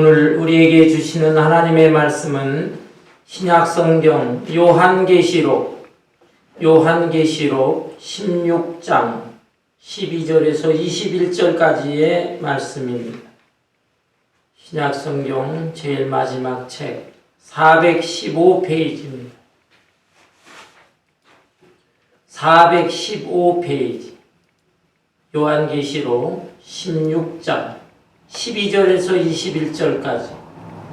오늘 우리에게 주시는 하나님의 말씀은 신약성경 요한계시록 16장 12절에서 21절까지의 말씀입니다. 신약성경 제일 마지막 책 415페이지입니다. 415페이지 요한계시록 16장 12절에서 21절까지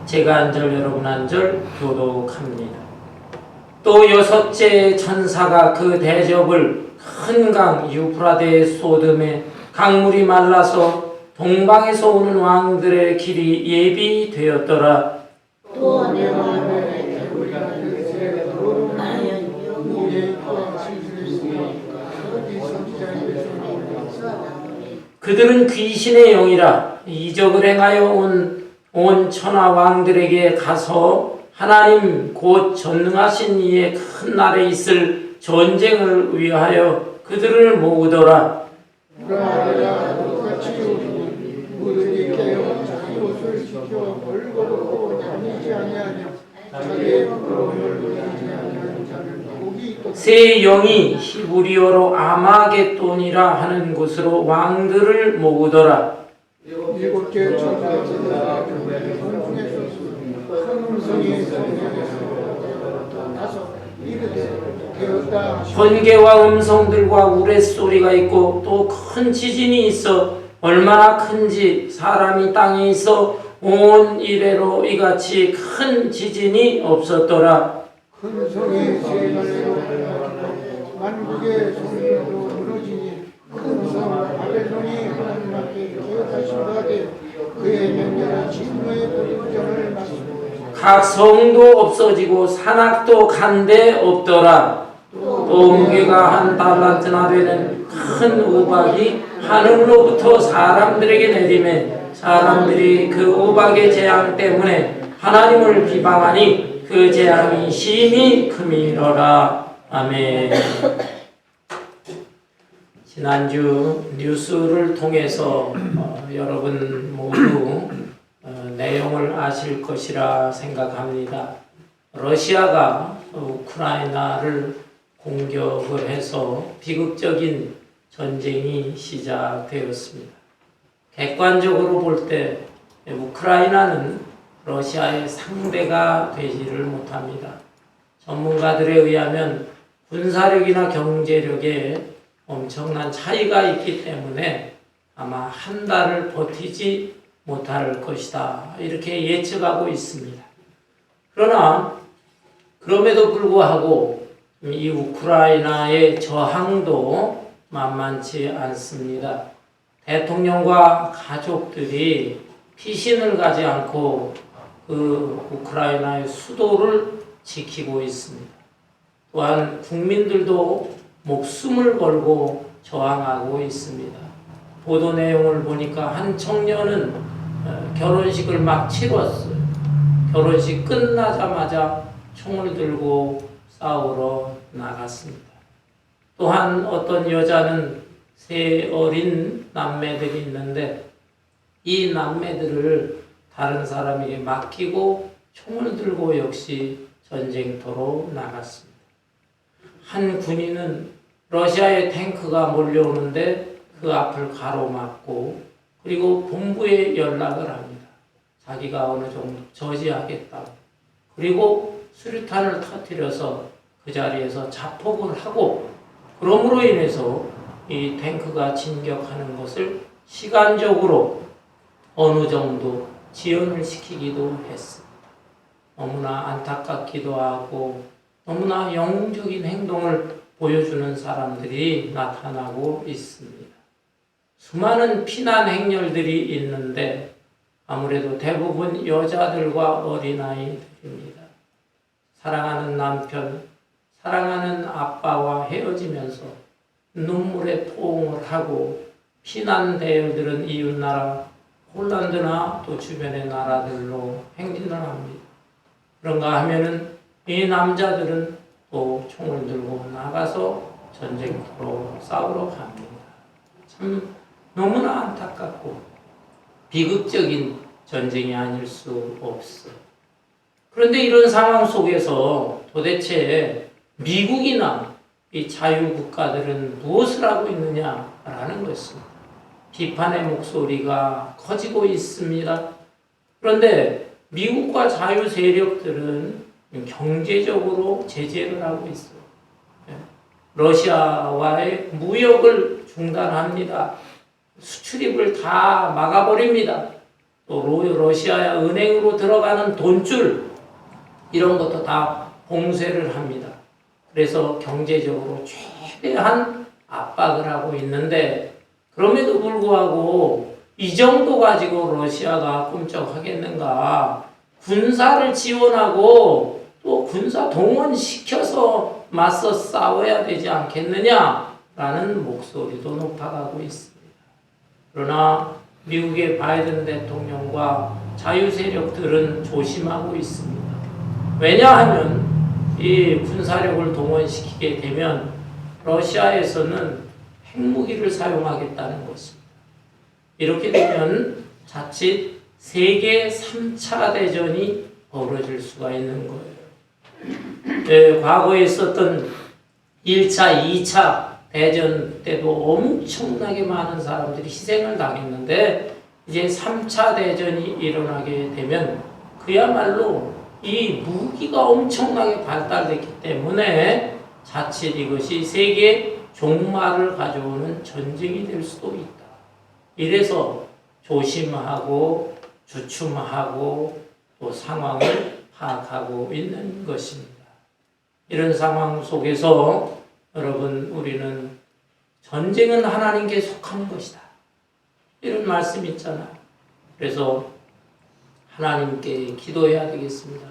제가 한 절 여러분 한 절 교독합니다. 또 여섯째 천사가 그 대접을 큰 강 유프라데 소돔에 강물이 말라서 동방에서 오는 왕들의 길이 예비되었더라. 또 내가 하늘의 개구리가 그새 도로 무게 그들은 귀신의 영이라 이적을 행하여 온 천하 왕들에게 가서 하나님 곧 전능하신 이의 큰 날에 있을 전쟁을 위하여 그들을 모으더라. 그러하여 똑같이 무릇이 깨어 자기 옷을 지켜 벌거벗고 다니지 아니하며 자기의 부끄러움을 누리지 아니하는 자를 복이 있도다. 새 영이 히브리어로 아마겟돈이라 하는 곳으로 왕들을 모으더라. 일곱째 천사가 성중에서 큰 음성이 나서 이르되 되었다. 번개와 음성들과 우레소리가 있고 또 큰 지진이 있어 얼마나 큰지 사람이 땅에 있어 온 이래로 이같이 큰 지진이 없었더라. 큰 성이 세간으로 만국의 성들도 무너지니 큰 성 바벨론이 하나님 앞에 기억하신 바되 그의 맹렬한 진노의 도전을 맞습니다. 각 성도 없어지고 산악도 간데 없더라. 또 무게가 한 달란트나 되는 큰 우박이 하늘로부터 사람들에게 내리매 사람들이 그 우박의 재앙 때문에 하나님을 비방하니 그 재앙이 심히 크미러라. 아멘. 지난주 뉴스를 통해서 여러분 모두 내용을 아실 것이라 생각합니다. 러시아가 우크라이나를 공격을 해서 비극적인 전쟁이 시작되었습니다. 객관적으로 볼 때 우크라이나는 러시아의 상대가 되지를 못합니다. 전문가들에 의하면 군사력이나 경제력에 엄청난 차이가 있기 때문에 아마 한 달을 버티지 못할 것이다. 이렇게 예측하고 있습니다. 그러나 그럼에도 불구하고 이 우크라이나의 저항도 만만치 않습니다. 대통령과 가족들이 피신을 가지 않고 그 우크라이나의 수도를 지키고 있습니다. 또한 국민들도 목숨을 걸고 저항하고 있습니다. 보도 내용을 보니까 한 청년은 결혼식을 막 치렀어요. 결혼식 끝나자마자 총을 들고 싸우러 나갔습니다. 또한 어떤 여자는 세 어린 남매들이 있는데 이 남매들을 다른 사람에게 맡기고 총을 들고 역시 전쟁터로 나갔습니다. 한 군인은 러시아의 탱크가 몰려오는데 그 앞을 가로막고 그리고 본부에 연락을 합니다. 자기가 어느 정도 저지하겠다고. 그리고 수류탄을 터뜨려서 그 자리에서 자폭을 하고 그러므로 인해서 이 탱크가 진격하는 것을 시간적으로 어느 정도 지연을 시키기도 했습니다. 너무나 안타깝기도 하고 너무나 영웅적인 행동을 보여주는 사람들이 나타나고 있습니다. 수많은 피난 행렬들이 있는데 아무래도 대부분 여자들과 어린아이들입니다. 사랑하는 남편, 사랑하는 아빠와 헤어지면서 눈물에 포옹을 하고 피난 대열들은 이웃나라 폴란드나 또 주변의 나라들로 행진을 합니다. 그런가 하면은 이 남자들은 또 총을 들고 나가서 전쟁터로 싸우러 갑니다. 참 너무나 안타깝고 비극적인 전쟁이 아닐 수 없어. 그런데 이런 상황 속에서 도대체 미국이나 이 자유국가들은 무엇을 하고 있느냐라는 것입니다. 비판의 목소리가 커지고 있습니다. 그런데 미국과 자유 세력들은 경제적으로 제재를 하고 있어요. 러시아와의 무역을 중단합니다. 수출입을 다 막아버립니다. 또 러시아 은행으로 들어가는 돈줄 이런 것도 다 봉쇄를 합니다. 그래서 경제적으로 최대한 압박을 하고 있는데 그럼에도 불구하고 이 정도 가지고 러시아가 꿈쩍하겠는가? 군사를 지원하고 또 군사 동원시켜서 맞서 싸워야 되지 않겠느냐라는 목소리도 높아가고 있습니다. 그러나 미국의 바이든 대통령과 자유 세력들은 조심하고 있습니다. 왜냐하면 이 군사력을 동원시키게 되면 러시아에서는 핵무기를 사용하겠다는 것입니다. 이렇게 되면 자칫 세계 3차 대전이 벌어질 수가 있는 거예요. 과거에 있었던 1차, 2차 대전 때도 엄청나게 많은 사람들이 희생을 당했는데 이제 3차 대전이 일어나게 되면 그야말로 이 무기가 엄청나게 발달됐기 때문에 자칫 이것이 세계 종말을 가져오는 전쟁이 될 수도 있다. 이래서 조심하고 주춤하고 또 상황을 파악하고 있는 것입니다. 이런 상황 속에서 여러분 우리는 전쟁은 하나님께 속하는 것이다. 이런 말씀이 있잖아요. 그래서 하나님께 기도해야 되겠습니다.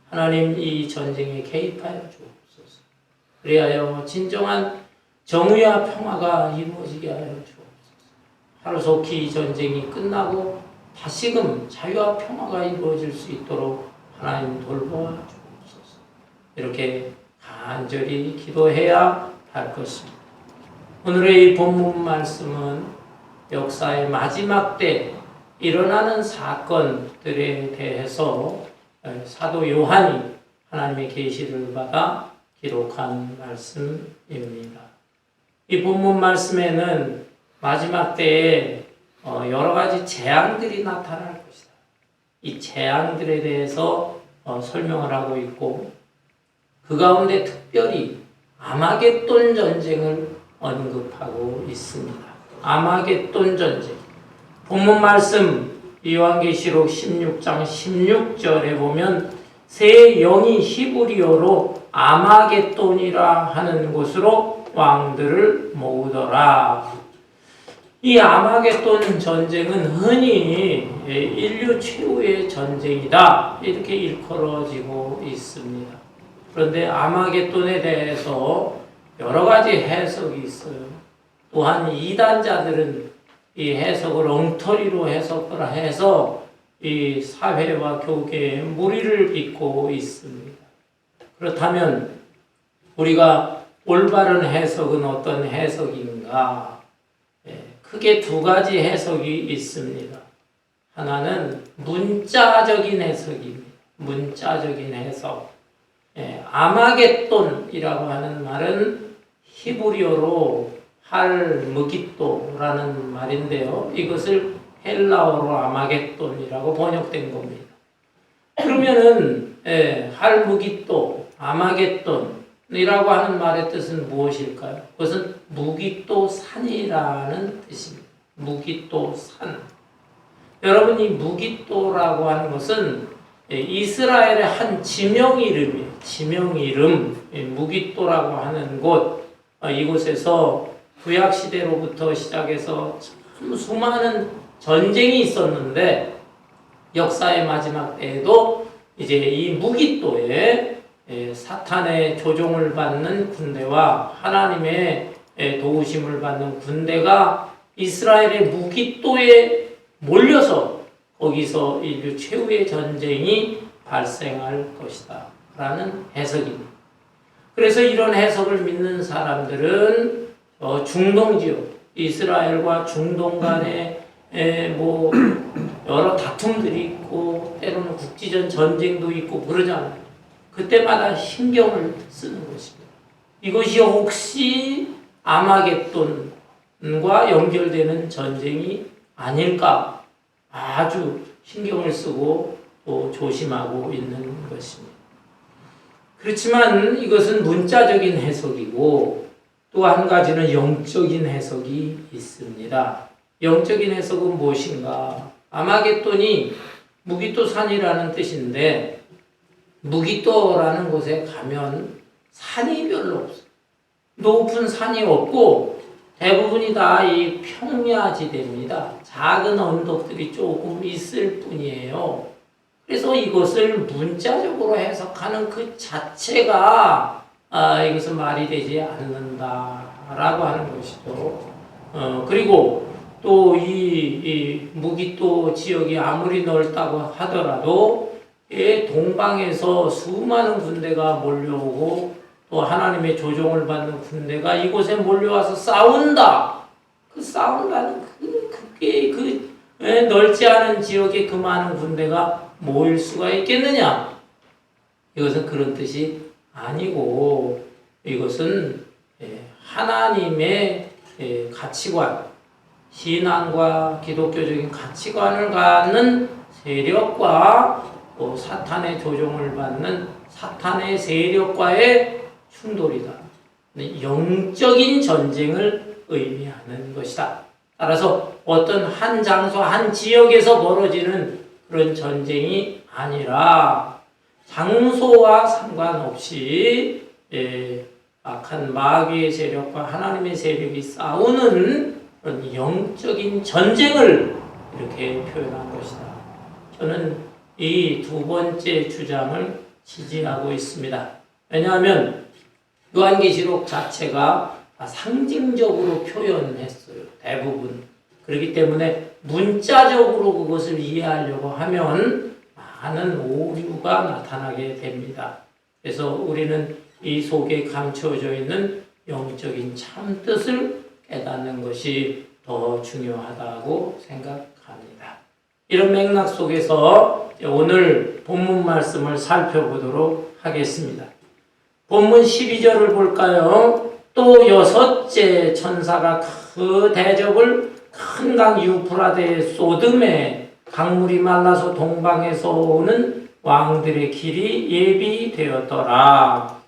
하나님 이 전쟁에 개입하여 주옵소서. 그리하여 진정한 정의와 평화가 이루어지게 하여 주옵소서. 하루속히 이 전쟁이 끝나고 다시금 자유와 평화가 이루어질 수 있도록 하나님 돌보아 주옵소서. 이렇게 간절히 기도해야 할 것입니다. 오늘의 이 본문 말씀은 역사의 마지막 때 일어나는 사건들에 대해서 사도 요한이 하나님의 계시를 받아 기록한 말씀입니다. 이 본문 말씀에는 마지막 때에 여러 가지 재앙들이 나타날 것이다. 이 재앙들에 대해서 설명을 하고 있고 그 가운데 특별히 아마겟돈 전쟁을 언급하고 있습니다. 아마겟돈 전쟁. 본문 말씀 요한계시록 16장 16절에 보면 새 영이 히브리어로 아마겟돈이라 하는 곳으로 왕들을 모으더라. 이 아마겟돈 전쟁은 흔히 인류 최후의 전쟁이다 이렇게 일컬어지고 있습니다. 그런데 아마겟돈에 대해서 여러 가지 해석이 있어요. 또한 이단자들은 이 해석을 엉터리로 해석을 해서 이 사회와 교계에 무리를 빚고 있습니다. 그렇다면 우리가 올바른 해석은 어떤 해석인가? 크게 두 가지 해석이 있습니다. 하나는 문자적인 해석입니다. 문자적인 해석. 아마겟돈이라고 하는 말은 히브리어로 할무기또라는 말인데요. 이것을 헬라어로 아마겟돈이라고 번역된 겁니다. 그러면은 할무기또, 아마겟돈이라고 하는 말의 뜻은 무엇일까요? 그것은 무기또산이라는 뜻입니다. 무기또산. 여러분 이 무기또라고 하는 것은 이스라엘의 한 지명 이름이에요. 지명 이름. 무기또라고 하는 곳. 이곳에서 구약 시대로부터 시작해서 참 수많은 전쟁이 있었는데 역사의 마지막 때에도 이제 이 무기또에 사탄의 조종을 받는 군대와 하나님의 도우심을 받는 군대가 이스라엘의 무기또에 몰려서 거기서 인류 최후의 전쟁이 발생할 것이다 라는 해석입니다. 그래서 이런 해석을 믿는 사람들은 중동 지역, 이스라엘과 중동 간의 여러 다툼들이 있고 때로는 국지전 전쟁도 있고 그러잖아요. 그때마다 신경을 쓰는 것입니다. 이것이 혹시 아마겟돈과 연결되는 전쟁이 아닐까 아주 신경을 쓰고 또 조심하고 있는 것입니다. 그렇지만 이것은 문자적인 해석이고 또 한 가지는 영적인 해석이 있습니다. 영적인 해석은 무엇인가? 아마겟돈이 무기토산이라는 뜻인데 무기토라는 곳에 가면 산이 별로 없어요. 높은 산이 없고 대부분이 다 이 평야지대입니다. 작은 언덕들이 조금 있을 뿐이에요. 그래서 이것을 문자적으로 해석하는 그 자체가 이것은 말이 되지 않는다라고 하는 것이죠. 그리고 또 이 무기토 지역이 아무리 넓다고 하더라도 동방에서 수많은 군대가 몰려오고 또 하나님의 조종을 받는 군대가 이곳에 몰려와서 싸운다. 그 싸운다는 그 넓지 않은 지역에 그 많은 군대가 모일 수가 있겠느냐? 이것은 그런 뜻이 아니고 이것은 하나님의 가치관, 신앙과 기독교적인 가치관을 갖는 세력과 또 사탄의 조종을 받는 사탄의 세력과의 충돌이다. 영적인 전쟁을 의미하는 것이다. 따라서 어떤 한 장소, 한 지역에서 벌어지는 그런 전쟁이 아니라 장소와 상관없이 악한 마귀의 세력과 하나님의 세력이 싸우는 그런 영적인 전쟁을 이렇게 표현한 것이다. 저는 이 두 번째 주장을 지지하고 있습니다. 왜냐하면 요한계시록 자체가 상징적으로 표현했어요. 대부분. 그렇기 때문에 문자적으로 그것을 이해하려고 하면 많은 오류가 나타나게 됩니다. 그래서 우리는 이 속에 감추어져 있는 영적인 참뜻을 깨닫는 것이 더 중요하다고 생각합니다. 이런 맥락 속에서 오늘 본문 말씀을 살펴보도록 하겠습니다. 본문 12절을 볼까요? 또 여섯째 천사가 그 대접을 큰 강 유프라데에 쏟음에 강물이 말라서 동방에서 오는 왕들의 길이 예비되었더라.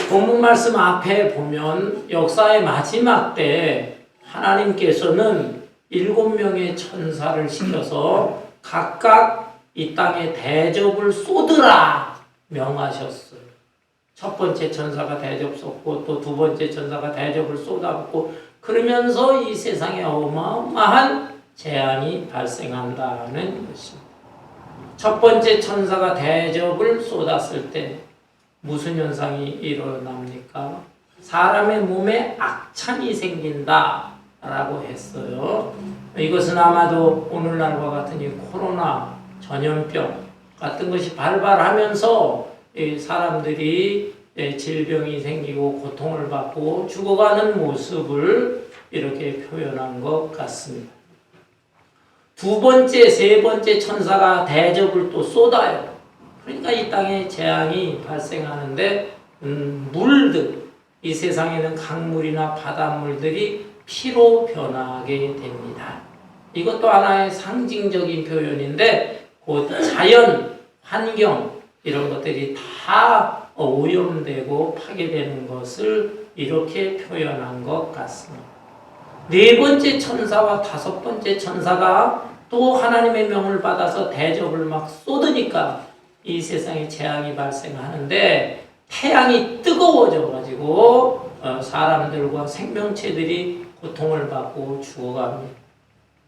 본문 말씀 앞에 보면 역사의 마지막 때 하나님께서는 7명의 천사를 시켜서 각각 이 땅에 대접을 쏟으라 명하셨어요. 첫 번째 천사가 대접 쏟고 또 두 번째 천사가 대접을 쏟아붓고 그러면서 이 세상에 어마어마한 재앙이 발생한다는 것입니다. 첫 번째 천사가 대접을 쏟았을 때 무슨 현상이 일어납니까? 사람의 몸에 악창이 생긴다라고 했어요. 이것은 아마도 오늘날과 같은 이 코로나 전염병 같은 것이 발발하면서 사람들이 질병이 생기고 고통을 받고 죽어가는 모습을 이렇게 표현한 것 같습니다. 두 번째, 세 번째 천사가 대접을 또 쏟아요. 그러니까 이 땅에 재앙이 발생하는데 물들, 이 세상에는 강물이나 바닷물들이 피로 변하게 됩니다. 이것도 하나의 상징적인 표현인데 곧 자연, 환경 이런 것들이 다 오염되고 파괴되는 것을 이렇게 표현한 것 같습니다. 네 번째 천사와 다섯 번째 천사가 또 하나님의 명을 받아서 대접을 막 쏟으니까 이 세상에 재앙이 발생하는데 태양이 뜨거워져 가지고 사람들과 생명체들이 고통을 받고 죽어갑니다.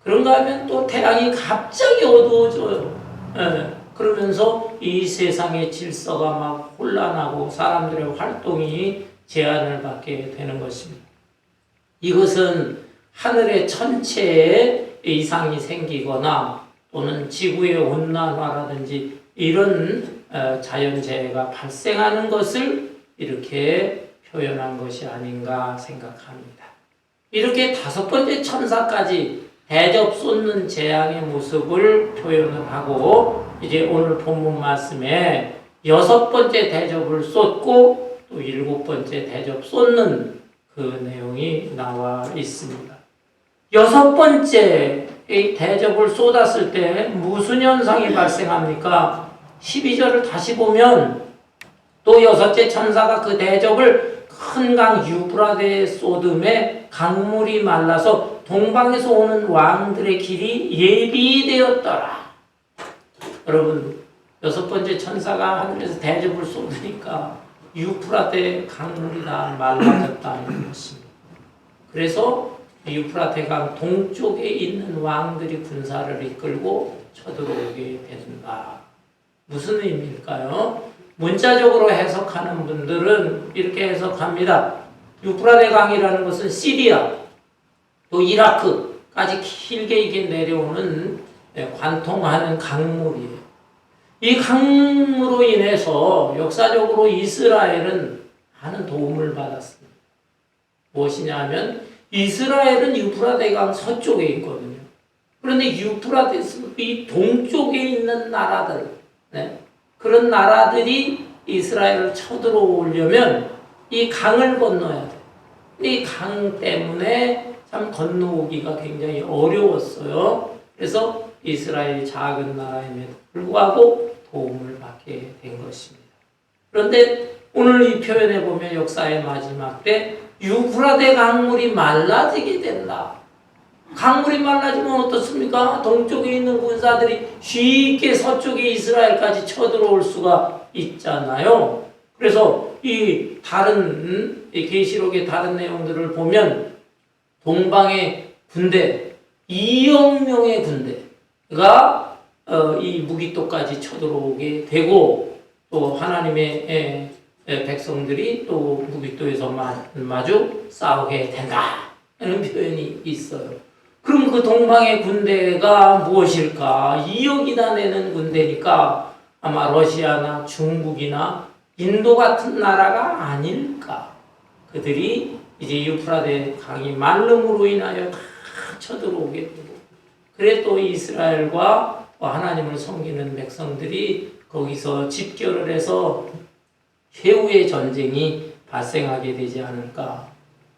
그런가 하면 또 태양이 갑자기 어두워져요. 그러면서 이 세상의 질서가 막 혼란하고 사람들의 활동이 제한을 받게 되는 것입니다. 이것은 하늘의 천체에 이상이 생기거나 또는 지구의 온난화라든지 이런 자연재해가 발생하는 것을 이렇게 표현한 것이 아닌가 생각합니다. 이렇게 다섯 번째 천사까지 대접 쏟는 재앙의 모습을 표현을 하고 이제 오늘 본문 말씀에 6번째 대접을 쏟고 또 7번째 대접 쏟는 그 내용이 나와 있습니다. 6번째 이 대접을 쏟았을 때 무슨 현상이 발생합니까? 12절을 다시 보면 또 6째 천사가 그 대접을 큰 강 유브라데에 쏟음에 강물이 말라서 동방에서 오는 왕들의 길이 예비되었더라. 여러분 6번째 천사가 하늘에서 대접을 쏟으니까 유프라테 강물이 다 말라졌다는 것입니다. 그래서 유프라테 강 동쪽에 있는 왕들이 군사를 이끌고 쳐들어오게 된다. 무슨 의미일까요? 문자적으로 해석하는 분들은 이렇게 해석합니다. 유프라테 강이라는 것은 시리아, 또 이라크까지 길게 이게 내려오는 관통하는 강물이에요. 이 강으로 인해서 역사적으로 이스라엘은 많은 도움을 받았습니다. 무엇이냐면 이스라엘은 유프라테 강 서쪽에 있거든요. 그런데 유프라테스 이 동쪽에 있는 나라들, 그런 나라들이 이스라엘을 쳐들어오려면 이 강을 건너야 돼. 이 강 때문에 참 건너오기가 굉장히 어려웠어요. 그래서 이스라엘이 작은 나라임에도 불구하고 도움을 받게 된 것입니다. 그런데 오늘 이 표현에 보면 역사의 마지막 때 유프라테 강물이 말라지게 된다. 강물이 말라지면 어떻습니까? 동쪽에 있는 군사들이 쉽게 서쪽에 이스라엘까지 쳐들어올 수가 있잖아요. 그래서 이 다른 계시록의 다른 내용들을 보면 동방의 군대 2억 명의 군대가 이 무기토까지 쳐들어오게 되고 또 하나님의 백성들이 또 무기토에서 마주 싸우게 된다. 이런 표현이 있어요. 그럼 그 동방의 군대가 무엇일까? 2억이나 되는 군대니까 아마 러시아나 중국이나 인도 같은 나라가 아닐까. 그들이 이제 유프라테 강이 말름으로 인하여 다 쳐들어오게 되고, 그래 또 이스라엘과 하나님을 섬기는 백성들이 거기서 집결을 해서 최후의 전쟁이 발생하게 되지 않을까.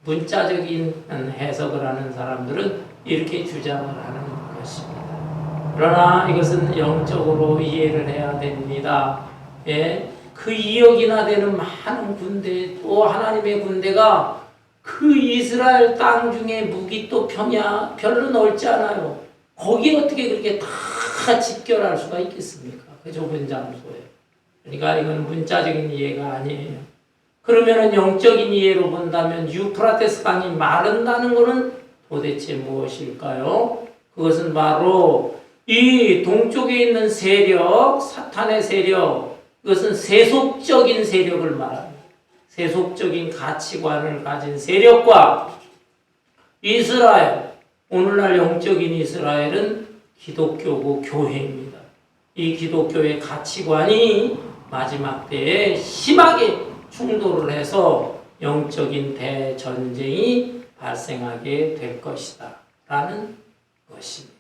문자적인 해석을 하는 사람들은 이렇게 주장을 하는 것입니다. 그러나 이것은 영적으로 이해를 해야 됩니다. 그 2억이나 되는 많은 군대, 또 하나님의 군대가 그 이스라엘 땅 중에 무기토 평야 별로 넓지 않아요. 거기 어떻게 그렇게 다 집결할 수가 있겠습니까? 그 좁은 장소에. 그러니까 이건 문자적인 이해가 아니에요. 그러면은 영적인 이해로 본다면 유프라테스 강이 마른다는 것은 도대체 무엇일까요? 그것은 바로 이 동쪽에 있는 세력, 사탄의 세력, 그것은 세속적인 세력을 말합니다. 세속적인 가치관을 가진 세력과 이스라엘, 오늘날 영적인 이스라엘은 기독교고 교회입니다. 이 기독교의 가치관이 마지막 때에 심하게 충돌을 해서 영적인 대전쟁이 발생하게 될 것이다 라는 것입니다.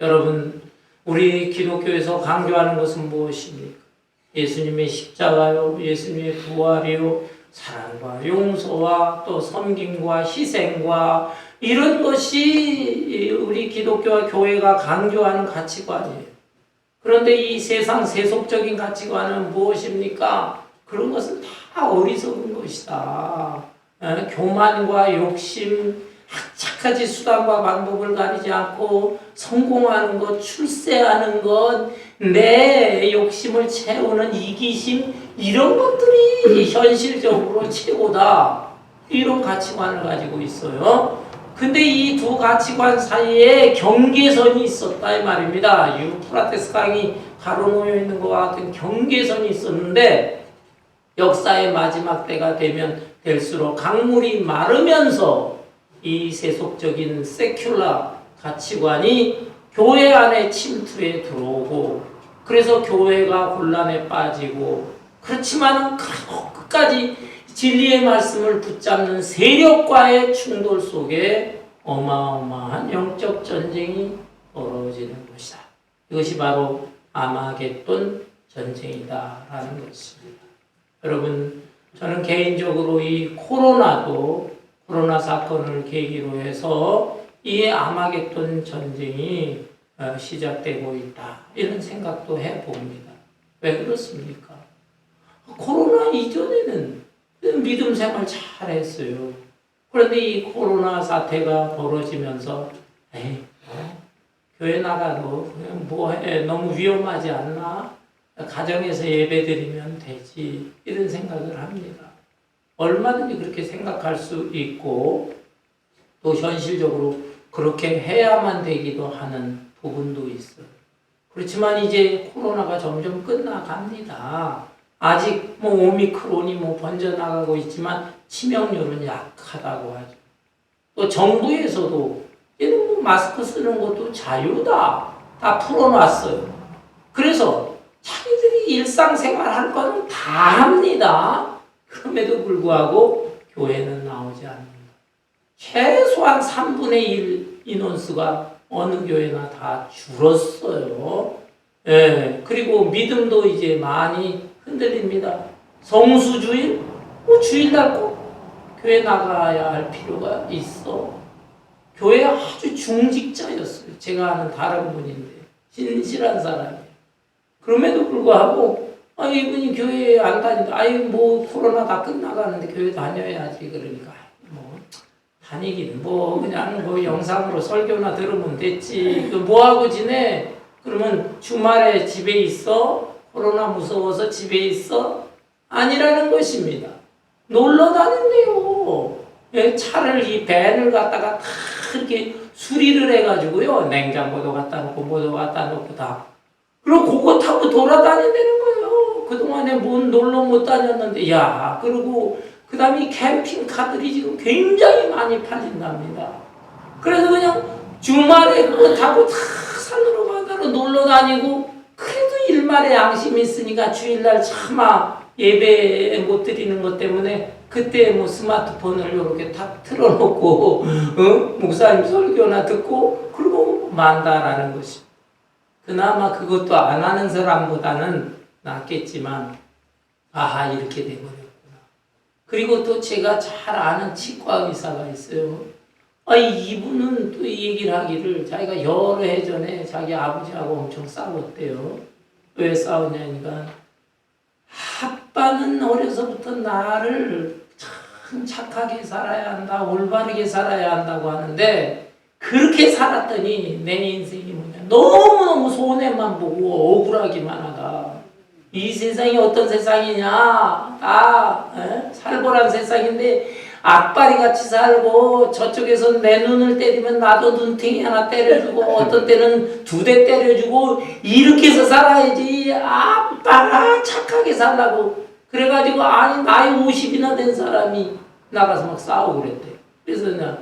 여러분, 우리 기독교에서 강조하는 것은 무엇입니까? 예수님의 십자가요, 예수님의 부활이요, 사랑과 용서와 또 섬김과 희생과 이런 것이 우리 기독교와 교회가 강조하는 가치관이에요. 그런데 이 세상 세속적인 가치관은 무엇입니까? 그런 것은 다 어리석은 것이다. 교만과 욕심, 악착같이 수단과 방법을 가리지 않고 성공하는 것, 출세하는 것, 내 욕심을 채우는 이기심, 이런 것들이 현실적으로 최고다. 이런 가치관을 가지고 있어요. 근데 이 두 가치관 사이에 경계선이 있었다 이 말입니다. 유프라테스 강이 가로놓여 있는 것과 같은 경계선이 있었는데 역사의 마지막 때가 되면 될수록 강물이 마르면서 이 세속적인 세큘라 가치관이 교회 안에 침투해 들어오고, 그래서 교회가 혼란에 빠지고, 그렇지만 끝까지 진리의 말씀을 붙잡는 세력과의 충돌 속에 어마어마한 영적 전쟁이 벌어지는 것이다. 이것이 바로 아마겟돈 전쟁이다라는 것입니다. 여러분, 저는 개인적으로 이 코로나 사건을 계기로 해서 이 아마겟돈 전쟁이 시작되고 있다. 이런 생각도 해봅니다. 왜 그렇습니까? 코로나 이전에는 믿음 생활 잘했어요. 그런데 이 코로나 사태가 벌어지면서 교회 나가도 그냥 뭐해, 너무 위험하지 않나? 가정에서 예배드리면 되지, 이런 생각을 합니다. 얼마든지 그렇게 생각할 수 있고 또 현실적으로 그렇게 해야만 되기도 하는 부분도 있어요. 그렇지만 이제 코로나가 점점 끝나갑니다. 아직 오미크론이 번져나가고 있지만 치명률은 약하다고 하죠. 또 정부에서도 얘는 마스크 쓰는 것도 자유다, 다 풀어놨어요. 그래서 자기들이 일상생활 할 거는 다 합니다. 그럼에도 불구하고 교회는 나오지 않는다. 최소한 3분의 1 인원수가 어느 교회나 다 줄었어요. 예, 그리고 믿음도 이제 많이 흔들립니다. 성수주일? 주일날 꼭 교회 나가야 할 필요가 있어. 교회 아주 중직자였어요. 제가 아는 다른 분인데 신실한 사람이에요. 그럼에도 불구하고 이분이 교회에 안 다닌다. 코로나 다 끝나가는데 교회 다녀야지. 그러니까 다니긴 그냥 영상으로 설교나 들으면 됐지. 뭐하고 지내? 그러면 주말에 집에 있어? 코로나 무서워서 집에 있어? 아니라는 것입니다. 놀러 다닌대요. 차를 이 밴을 갖다가 다 이렇게 수리를 해가지고요. 냉장고도 갖다 놓고 뭐도 갖다 놓고 다. 그리고 그거 타고 돌아다닌다는 거예요. 그동안에 놀러 못 다녔는데. 그리고 그 다음에 캠핑카들이 지금 굉장히 많이 팔린답니다. 그래서 그냥 주말에 그거 타고 다 산으로 바다로 놀러 다니고, 그래도 일말의 양심이 있으니까 주일날 차마 예배 못 드리는 것 때문에 그때 스마트폰을 이렇게 탁 틀어놓고 목사님 설교나 듣고 그러고 만다라는 것이. 그나마 그것도 안 하는 사람보다는 낫겠지만 이렇게 돼버렸구나. 그리고 또 제가 잘 아는 치과 의사가 있어요. 이분은 또 이 얘기를 하기를, 자기가 여러 해 전에 자기 아버지하고 엄청 싸웠대요. 왜 싸웠냐니까, 아빠는 어려서부터 나를 참 착하게 살아야 한다, 올바르게 살아야 한다고 하는데, 그렇게 살았더니 내 인생이 너무너무 손해만 보고 억울하기만 하다. 이 세상이 어떤 세상이냐, 다 살벌한 세상인데 악바리 같이 살고, 저쪽에서 내 눈을 때리면 나도 눈탱이 하나 때려주고, 어떤 때는 2대 때려주고, 이렇게 해서 살아야지. 아빠가 착하게 살라고. 그래가지고 나이 50이나 된 사람이 나가서 막 싸우고 그랬대. 그래서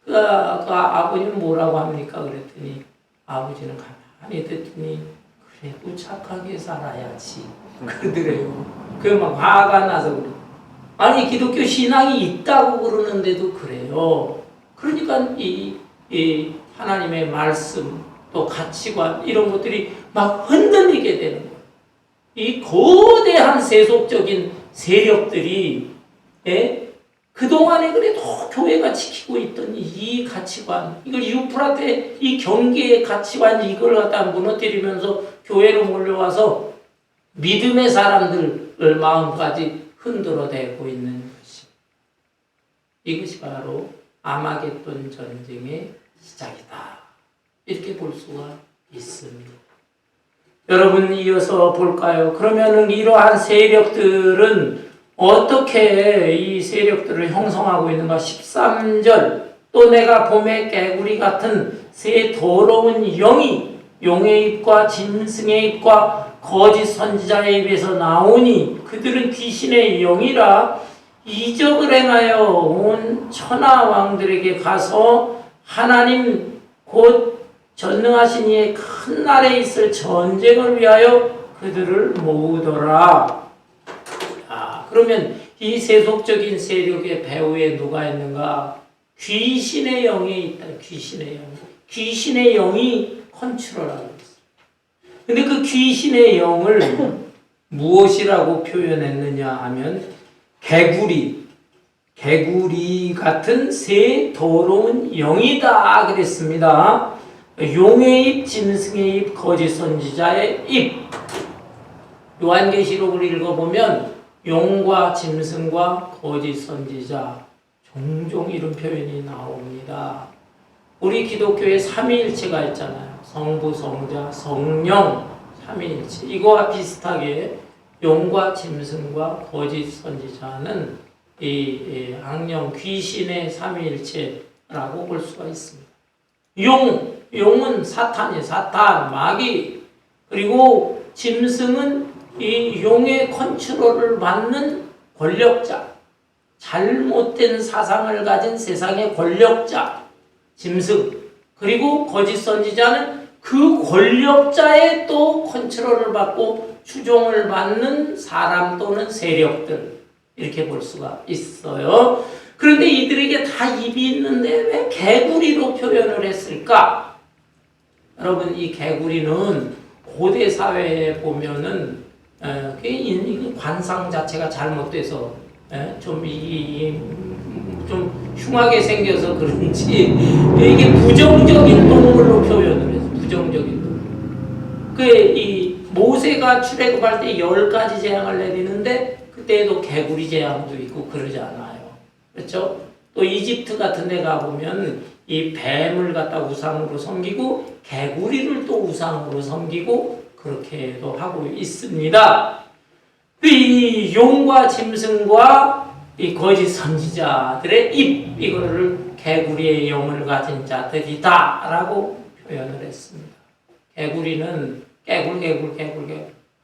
그 아버님 뭐라고 합니까? 그랬더니 아버지는 가만히 듣더니 그래도 착하게 살아야지 그러더래요. 그게 막 화가 나서 그래. 기독교 신앙이 있다고 그러는데도 그래요. 그러니까 이 하나님의 말씀, 또 가치관, 이런 것들이 막 흔들리게 되는 거예요. 이 거대한 세속적인 세력들이 그동안에 그래도 교회가 지키고 있던 이 가치관, 이걸 유프라테 이 경계의 가치관, 이걸 갖다 무너뜨리면서 교회로 몰려와서 믿음의 사람들을 마음까지 흔들어대고 있는 것이, 이것이 바로 아마겟돈 전쟁의 시작이다. 이렇게 볼 수가 있습니다. 여러분, 이어서 볼까요? 그러면은 이러한 세력들은 어떻게 이 세력들을 형성하고 있는가? 13절, 또 내가 봄의 개구리 같은 새 더러운 영이 용의 입과 짐승의 입과 거짓 선지자의 입에서 나오니 그들은 귀신의 영이라 이적을 행하여 온 천하 왕들에게 가서 하나님 곧 전능하신 이의 큰 날에 있을 전쟁을 위하여 그들을 모으더라. 그러면 이 세속적인 세력의 배후에 누가 있는가? 귀신의 영에 있다. 귀신의 영. 귀신의 영이 컨트롤하고 있어. 근데 그 귀신의 영을 무엇이라고 표현했느냐 하면 개구리 같은 새 더러운 영이다 그랬습니다. 용의 입, 짐승의 입, 거짓 선지자의 입. 요한계시록을 읽어보면 용과 짐승과 거짓 선지자 종종 이런 표현이 나옵니다. 우리 기독교에 삼위일체가 있잖아요. 성부, 성자, 성령 삼위일체. 이거와 비슷하게 용과 짐승과 거짓 선지자는 이 악령 귀신의 삼위일체라고 볼 수가 있습니다. 용은 사탄이에요. 사탄, 마귀. 그리고 짐승은 이 용의 컨트롤을 받는 권력자. 잘못된 사상을 가진 세상의 권력자. 짐승. 그리고 거짓 선지자는 그 권력자의 또 컨트롤을 받고 추종을 받는 사람 또는 세력들. 이렇게 볼 수가 있어요. 그런데 이들에게 다 입이 있는데 왜 개구리로 표현을 했을까? 여러분, 이 개구리는 고대 사회에 보면은 관상 자체가 잘못돼서 좀 흉하게 생겨서 그런지 이게 부정적인 동물로 표현을 해서 부정적인 동물. 이 모세가 출애굽할 때 10가지 재앙을 내리는데 그때에도 개구리 재앙도 있고 그러지 않아요. 그렇죠? 또 이집트 같은 데 가보면 이 뱀을 갖다 우상으로 섬기고 개구리를 또 우상으로 섬기고 그렇게도 하고 있습니다. 이 용과 짐승과 이 거짓 선지자들의 입, 이거를 개구리의 영을 가진 자들이다 라고 표현을 했습니다. 개구리는 개굴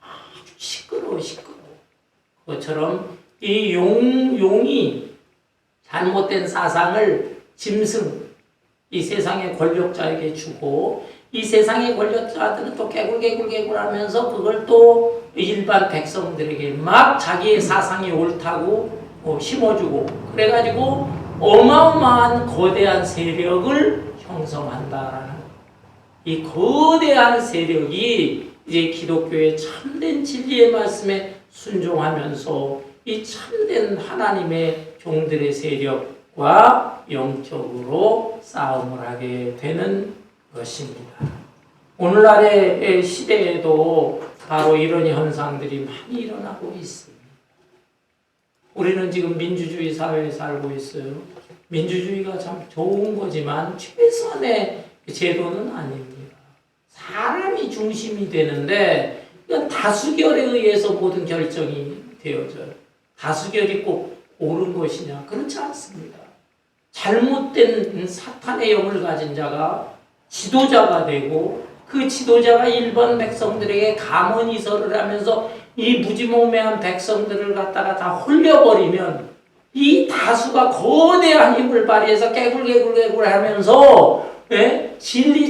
아주 시끄러워. 그것처럼 이 용이 잘못된 사상을 짐승, 이 세상의 권력자에게 주고 이 세상의 권력자들은 또 개굴 하면서 그걸 또 일반 백성들에게 막 자기의 사상이 옳다고 심어주고 그래가지고 어마어마한 거대한 세력을 형성한다라는 이 거대한 세력이 이제 기독교의 참된 진리의 말씀에 순종하면서 이 참된 하나님의 종들의 세력과 영적으로 싸움을 하게 되는 것입니다. 오늘날의 시대에도 바로 이런 현상들이 많이 일어나고 있습니다. 우리는 지금 민주주의 사회에 살고 있어요. 민주주의가 참 좋은 거지만 최선의 제도는 아닙니다. 사람이 중심이 되는데 이건 다수결에 의해서 모든 결정이 되어져요. 다수결이 꼭 옳은 것이냐? 그렇지 않습니다. 잘못된 사탄의 영을 가진 자가 지도자가 되고 그 지도자가 일반 백성들에게 감언이설을 하면서 이 무지몽매한 백성들을 갖다가 다 홀려버리면 이 다수가 거대한 힘을 발휘해서 개굴 하면서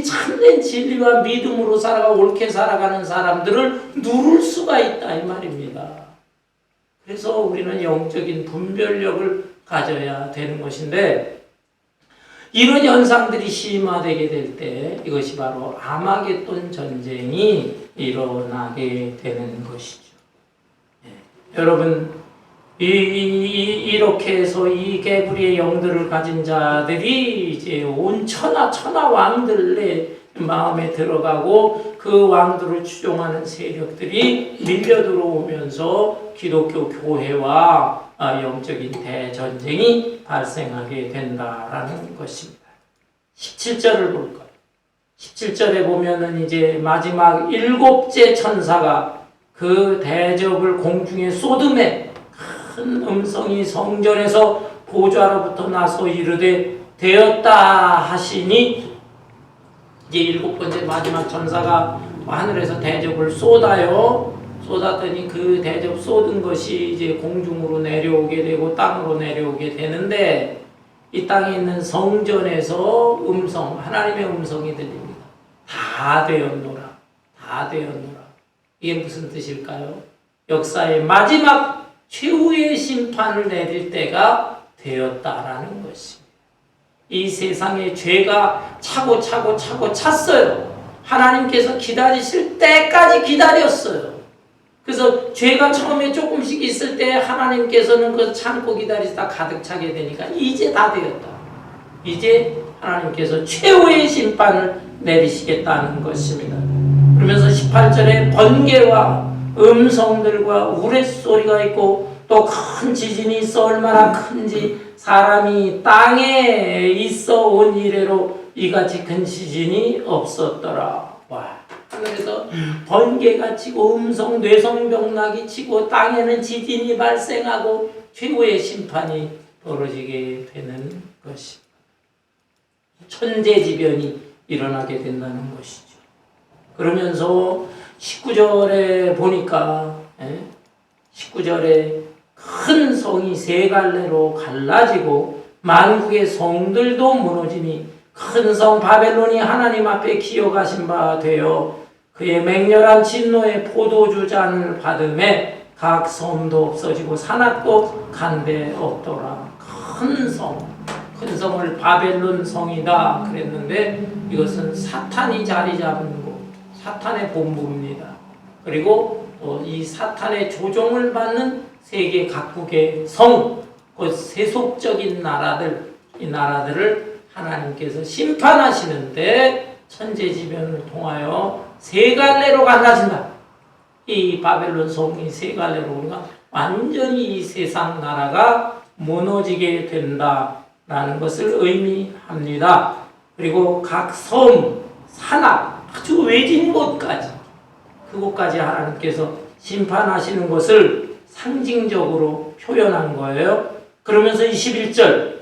참된 진리와 믿음으로 살아가 옳게 살아가는 사람들을 누를 수가 있다 이 말입니다. 그래서 우리는 영적인 분별력을 가져야 되는 것인데 이런 현상들이 심화되게 될 때 이것이 바로 아마겟돈 전쟁이 일어나게 되는 것이죠. 여러분 이렇게 해서 이 개구리의 영들을 가진 자들이 이제 온 천하 왕들의 마음에 들어가고 그 왕들을 추종하는 세력들이 밀려 들어오면서 기독교 교회와 영적인 대전쟁이 발생하게 된다라는 것입니다. 17절을 볼까요? 17절에 보면은 이제 마지막 7째 천사가 그 대접을 공중에 쏟음에 큰 음성이 성전에서 보좌로부터 나서 이르되 되었다 하시니 이제 7번째 마지막 천사가 하늘에서 대접을 쏟았더니 그 대접 쏟은 것이 이제 공중으로 내려오게 되고 땅으로 내려오게 되는데 이 땅에 있는 성전에서 하나님의 음성이 들립니다. 다 되었노라. 이게 무슨 뜻일까요? 역사의 마지막 최후의 심판을 내릴 때가 되었다라는 것입니다. 이 세상에 죄가 차고 찼어요. 하나님께서 기다리실 때까지 기다렸어요. 그래서 죄가 처음에 조금씩 있을 때 하나님께서는 그 참고 기다리시다 가득 차게 되니까 이제 다 되었다. 이제 하나님께서 최후의 심판을 내리시겠다는 것입니다. 그러면서 18절에 번개와 음성들과 우레소리가 있고 또 큰 지진이 있어 얼마나 큰지 사람이 땅에 있어 온 이래로 이같이 큰 지진이 없었더라. 와, 그래서 번개가 치고 음성 뇌성병락이 치고 땅에는 지진이 발생하고 최후의 심판이 벌어지게 되는 것이 천재지변이 일어나게 된다는 것이죠. 그러면서 19절에 보니까 19절에 큰 성이 세 갈래로 갈라지고 만국의 성들도 무너지니 큰 성 바벨론이 하나님 앞에 기어가신 바 되어 그의 맹렬한 진노의 포도주 잔을 받음에 각 섬도 없어지고 산악도 간데 없더라. 큰 성을 바벨론 성이다 그랬는데 이것은 사탄이 자리 잡은 곳, 사탄의 본부입니다. 그리고 이 사탄의 조종을 받는 세계 각국의 성, 그 세속적인 나라들, 이 나라들을 하나님께서 심판하시는데 천재지변을 통하여 세 갈래로 갈라진다. 이 바벨론 성이 세 갈래로 우리가 완전히 이 세상 나라가 무너지게 된다라는 것을 의미합니다. 그리고 각 섬, 산악, 아주 외진 곳까지 그곳까지 하나님께서 심판하시는 것을 상징적으로 표현한 거예요. 그러면서 21절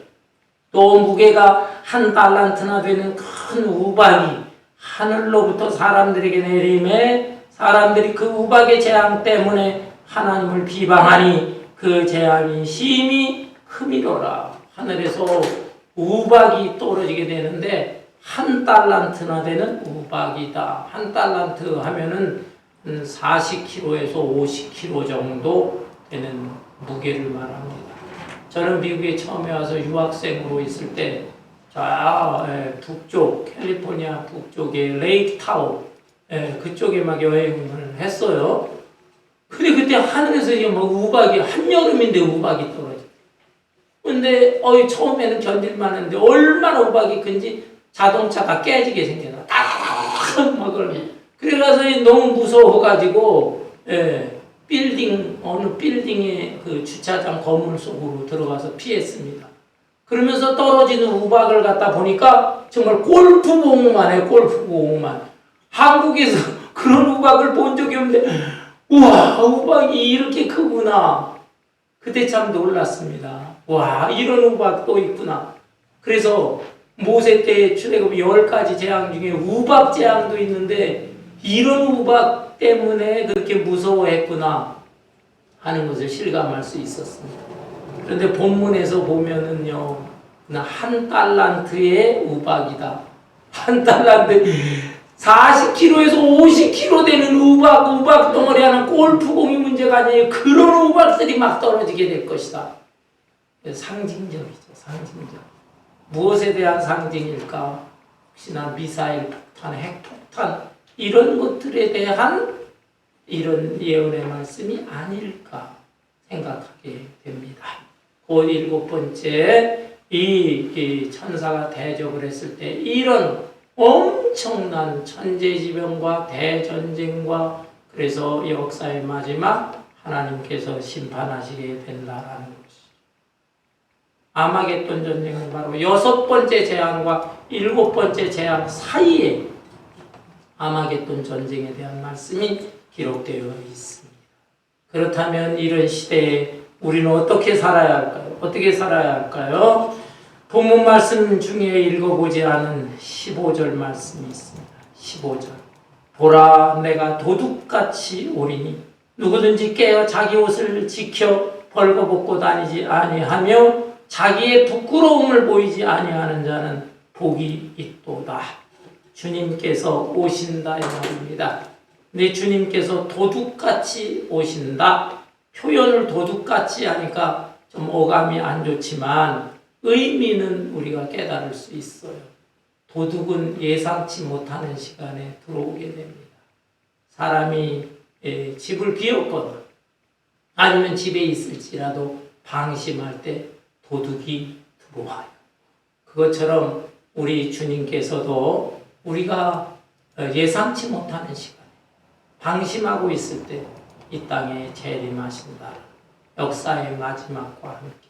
또 무게가 1달란트나 되는 큰 우박이 하늘로부터 사람들에게 내림에 사람들이 그 우박의 재앙 때문에 하나님을 비방하니 그 재앙이 심히 크미로라. 하늘에서 우박이 떨어지게 되는데 1달란트나 되는 우박이다. 1달란트 하면은 40kg에서 50kg 정도 되는 무게를 말합니다. 저는 미국에 처음에 와서 유학생으로 있을 때 북쪽 캘리포니아 북쪽의 레이크 타운 그쪽에 막 여행을 했어요. 근데 그때 하늘에서 막 우박이 한여름인데 우박이 떨어져. 근데 처음에는 견딜만 했는데 얼마나 우박이 큰지 자동차 다 깨지게 생겨나. 따라락 막 그러면. 그래가서 너무 무서워가지고 어느 빌딩의 그 주차장 건물 속으로 들어가서 피했습니다. 그러면서 떨어지는 우박을 갖다 보니까 정말 골프공만 해, 골프공만. 한국에서 그런 우박을 본 적이 없는데 우와, 우박이 이렇게 크구나. 그때 참 놀랐습니다. 와, 이런 우박도 있구나. 그래서 모세 때 출애굽 10가지 재앙 중에 우박 재앙도 있는데 이런 우박 때문에 그렇게 무서워했구나 하는 것을 실감할 수 있었습니다. 그런데 본문에서 보면은요, 1달란트의 우박이다. 1달란트 40kg에서 50kg 되는 우박 덩어리 하나 골프공이 문제가 아니에요. 그런 우박들이 막 떨어지게 될 것이다. 상징적이죠, 상징적. 무엇에 대한 상징일까? 혹시나 미사일 폭탄, 핵폭탄 이런 것들에 대한 이런 예언의 말씀이 아닐까 생각하게 됩니다. 곧 7번째 이 천사가 대적을 했을 때 이런 엄청난 천재지변과 대전쟁과 그래서 역사의 마지막 하나님께서 심판하시게 된다라는 것이죠. 아마겟돈 전쟁은 바로 6번째 재앙과 7번째 재앙 사이에 아마겟돈 전쟁에 대한 말씀이 기록되어 있습니다. 그렇다면 이런 시대에 우리는 어떻게 살아야 할까요? 어떻게 살아야 할까요? 본문 말씀 중에 읽어보지 않은 15절 말씀이 있습니다. 15절. 보라, 내가 도둑같이 오리니 누구든지 깨어 자기 옷을 지켜 벌거벗고 다니지 아니하며 자기의 부끄러움을 보이지 아니하는 자는 복이 있도다. 주님께서 오신다 이 말입니다. 근데 주님께서 도둑같이 오신다. 표현을 도둑같이 하니까 좀 어감이 안 좋지만 의미는 우리가 깨달을 수 있어요. 도둑은 예상치 못하는 시간에 들어오게 됩니다. 사람이 집을 비웠거나 아니면 집에 있을지라도 방심할 때 도둑이 들어와요. 그것처럼 우리 주님께서도 우리가 예상치 못하는 시간에 방심하고 있을 때 이 땅에 재림하신다. 역사의 마지막과 함께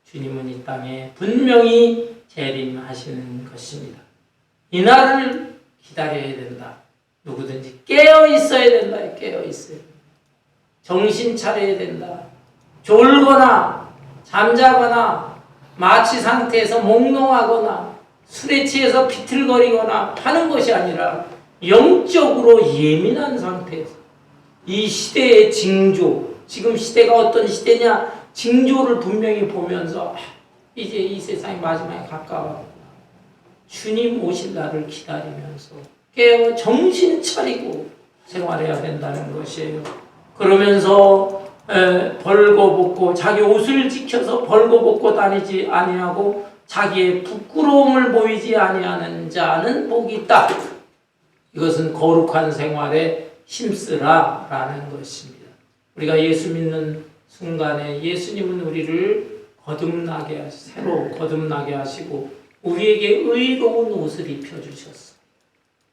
주님은 이 땅에 분명히 재림하시는 것입니다. 이 날을 기다려야 된다. 누구든지 깨어 있어야 된다. 깨어 있어야 된다. 정신 차려야 된다. 졸거나 잠자거나 마취 상태에서 몽롱하거나 술에 취해서 비틀거리거나 하는 것이 아니라 영적으로 예민한 상태에서 이 시대의 징조, 지금 시대가 어떤 시대냐 징조를 분명히 보면서 이제 이 세상이 마지막에 가까워 주님 오실 날을 기다리면서 깨어 정신 차리고 생활해야 된다는 것이에요. 그러면서 벌거벗고 자기 옷을 지켜서 벌거벗고 다니지 아니하고 자기의 부끄러움을 보이지 아니하는 자는 복이 있다. 이것은 거룩한 생활에 힘쓰라라는 것입니다. 우리가 예수 믿는 순간에 예수님은 우리를 거듭나게 하시고 새로 거듭나게 하시고 우리에게 의로운 옷을 입혀주셨어요.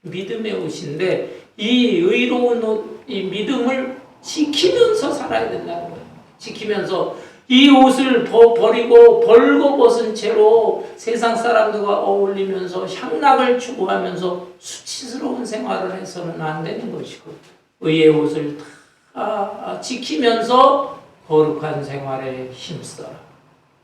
믿음의 옷인데 이 의로운 옷, 이 믿음을 지키면서 살아야 된다는 거예요. 지키면서 이 옷을 버리고 벌거벗은 채로 세상 사람들과 어울리면서 향락을 추구하면서 수치스러운 생활을 해서는 안 되는 것이고 의의 옷을 다 지키면서 거룩한 생활에 힘써라.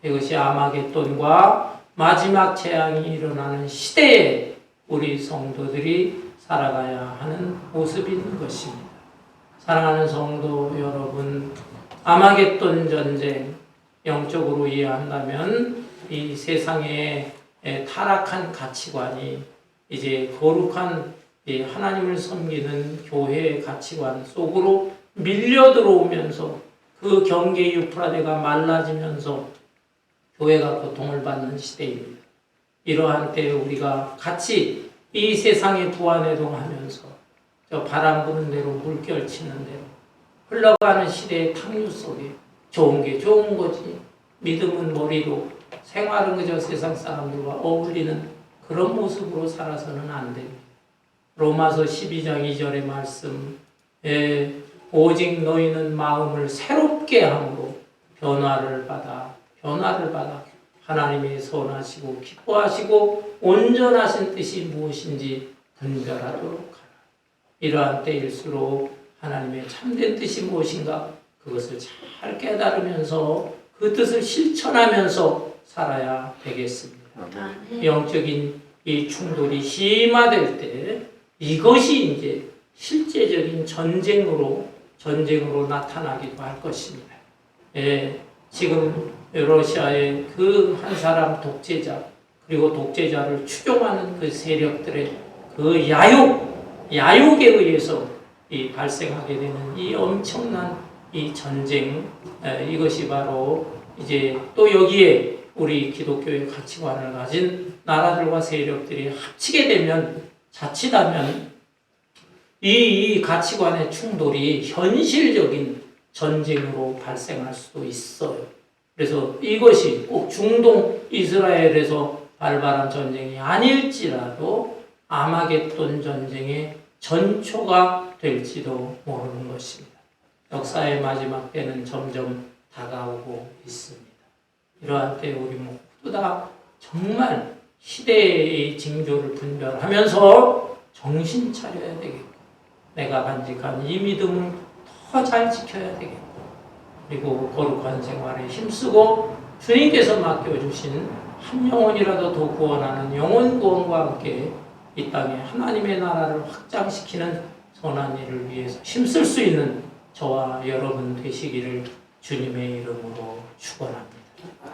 이것이 아마겟돈과 마지막 재앙이 일어나는 시대에 우리 성도들이 살아가야 하는 모습이 있는 것입니다. 사랑하는 성도 여러분, 아마겟돈 전쟁 영적으로 이해한다면 이 세상의 타락한 가치관이 이제 거룩한 하나님을 섬기는 교회의 가치관 속으로 밀려 들어오면서 그 경계 유프라데가 말라지면서 교회가 고통을 받는 시대입니다. 이러한 때에 우리가 같이 이 세상에 부안해동하면서 저 바람 부는 대로 물결 치는 대로 흘러가는 시대의 탕류 속에 좋은 게 좋은 거지, 믿음은 머리로, 생활은 그저 세상 사람들과 어울리는 그런 모습으로 살아서는 안 됩니다. 로마서 12장 2절의 말씀, 오직 너희는 마음을 새롭게 함으로 변화를 받아 하나님이 선하시고 기뻐하시고 온전하신 뜻이 무엇인지 분별하도록 하라. 이러한 때일수록 하나님의 참된 뜻이 무엇인가 그것을 잘 깨달으면서 그 뜻을 실천하면서 살아야 되겠습니다. 영적인 이 충돌이 심화될 때 이것이 이제 실제적인 전쟁으로 나타나기도 할 것입니다. 지금 러시아의 그 한 사람 독재자 그리고 독재자를 추종하는 그 세력들의 그 야욕에 의해서 이 발생하게 되는 이 엄청난 이 전쟁, 이것이 바로 이제 또 여기에 우리 기독교의 가치관을 가진 나라들과 세력들이 합치게 되면 자칫하면 이 가치관의 충돌이 현실적인 전쟁으로 발생할 수도 있어요. 그래서 이것이 꼭 중동 이스라엘에서 발발한 전쟁이 아닐지라도 아마겟돈 전쟁의 전초가 될지도 모르는 것입니다. 역사의 마지막 때는 점점 다가오고 있습니다. 이러한 때 우리 모두 다 정말 시대의 징조를 분별하면서 정신 차려야 되겠고 내가 간직한 이 믿음을 더 잘 지켜야 되겠고 그리고 거룩한 생활에 힘쓰고 주님께서 맡겨주신 한 영혼이라도 더 구원하는 영혼 구원과 함께 이 땅에 하나님의 나라를 확장시키는 선한 일을 위해서 힘쓸 수 있는 저와 여러분 되시기를 주님의 이름으로 축원합니다.